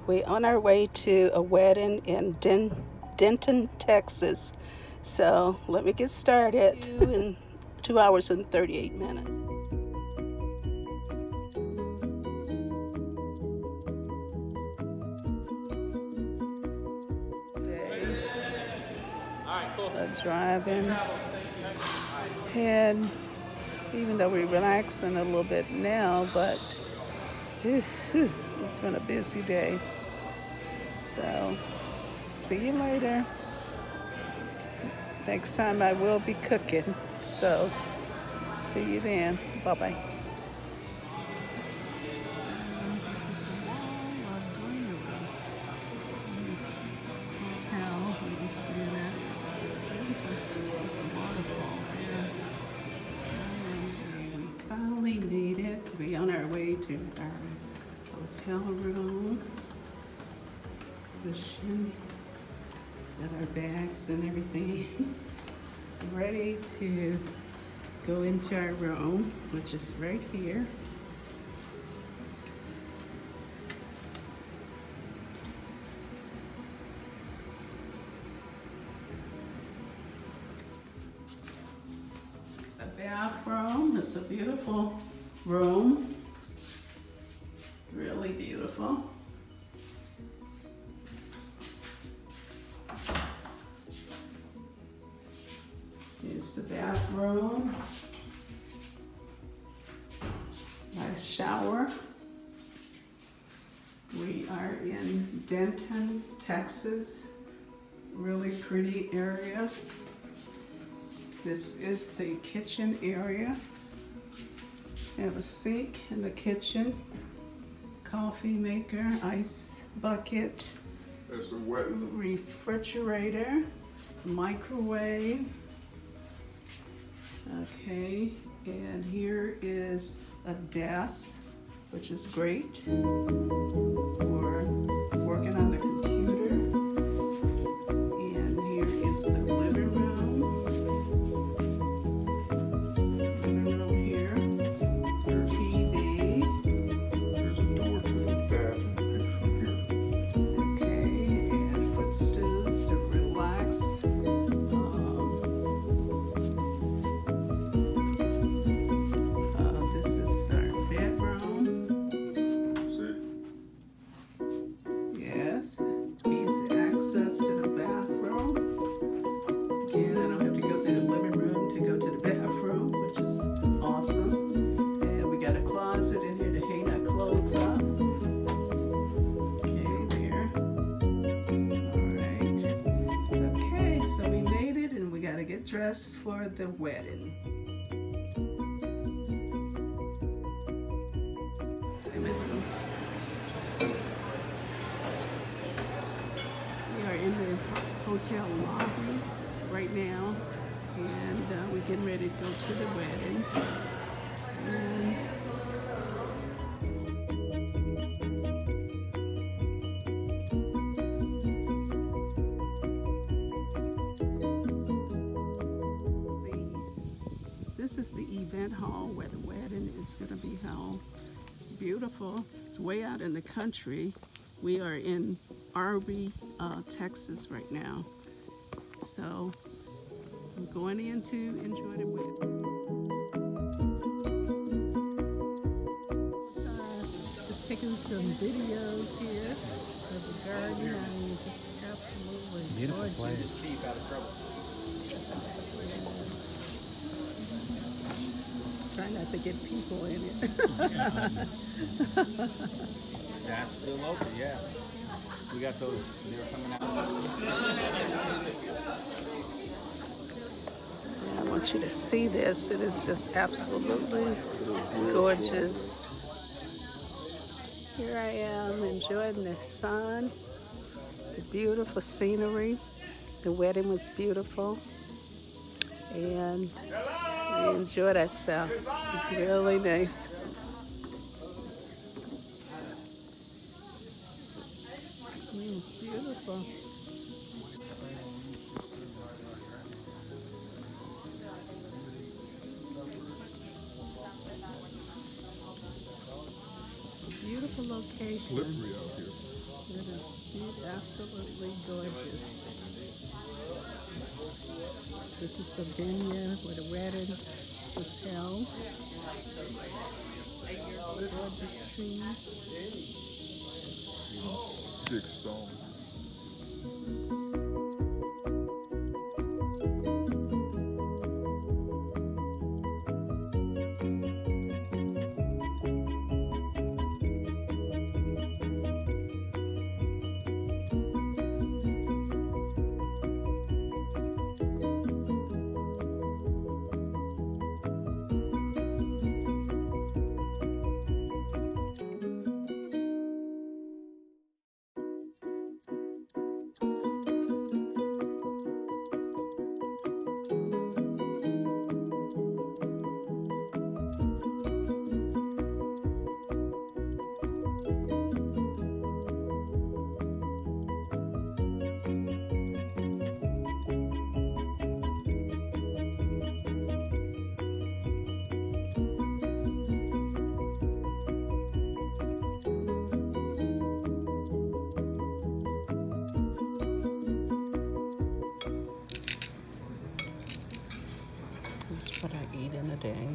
We're on our way to a wedding in Denton, Texas. So let me get started in 2 hours and 38 minutes. Driving, and even though we're relaxing a little bit now, but it's been a busy day. So see you later. Next time I will be cooking, so see you then. Bye-bye. This is the wall of greenery in this hotel where we stay at. It's beautiful. There's a waterfall there. And we finally made it to be on our way to our hotel room. Pushing. Got our bags and everything. Ready to go into our room, which is right here. It's the bathroom. It's a beautiful room. Really beautiful. Here's the bathroom. Nice shower. We are in Denton, Texas. Really pretty area. This is the kitchen area. We have a sink in the kitchen. Coffee maker, ice bucket. That's the wet. Refrigerator, microwave. Okay, and here is a desk, which is great for working on the computer. And here is the living room. Living room here. TV. There's a door to the bathroom from here. Okay, and footstools to relax. This is our bedroom. See? Yes, easy access to the bathroom. And I don't have to go through the living room to go to the bathroom, which is awesome. And we got a closet in here to hang our clothes up. Okay, there. All right. Okay, so we made it, and we got to get dressed for the wedding. We are in the hotel lobby right now, and we're getting ready to go to the wedding. And this is the event hall where the wedding is going to be held. It's beautiful. It's way out in the country. We are in Arby, Texas right now. So I'm going in to enjoy the wedding. Just taking some videos here of the garden. I mean, just absolutely beautiful gorgeous. place. Keep out of trouble. Try not to get people in it. That's still open, yeah. We got those, they're coming out. I want you to see this. It is just absolutely gorgeous. Here I am enjoying the sun, the beautiful scenery. The wedding was beautiful, and we enjoyed ourselves. Really nice. It's beautiful. Beautiful location. Slippery out here. It is absolutely gorgeous. This is the vineyard where the wedding was held. Gorgeous trees. 6 stones. This is what I eat in a day.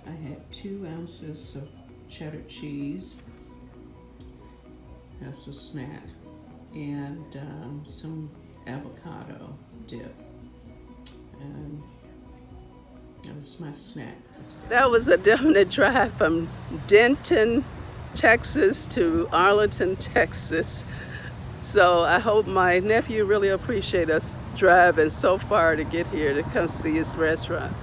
I had 2 ounces of cheddar cheese. That's a snack. And some avocado dip. And that was my snack. That was a definite drive from Denton, Texas to Arlington, Texas. So I hope my nephew really appreciates us driving so far to get here to come see his restaurant.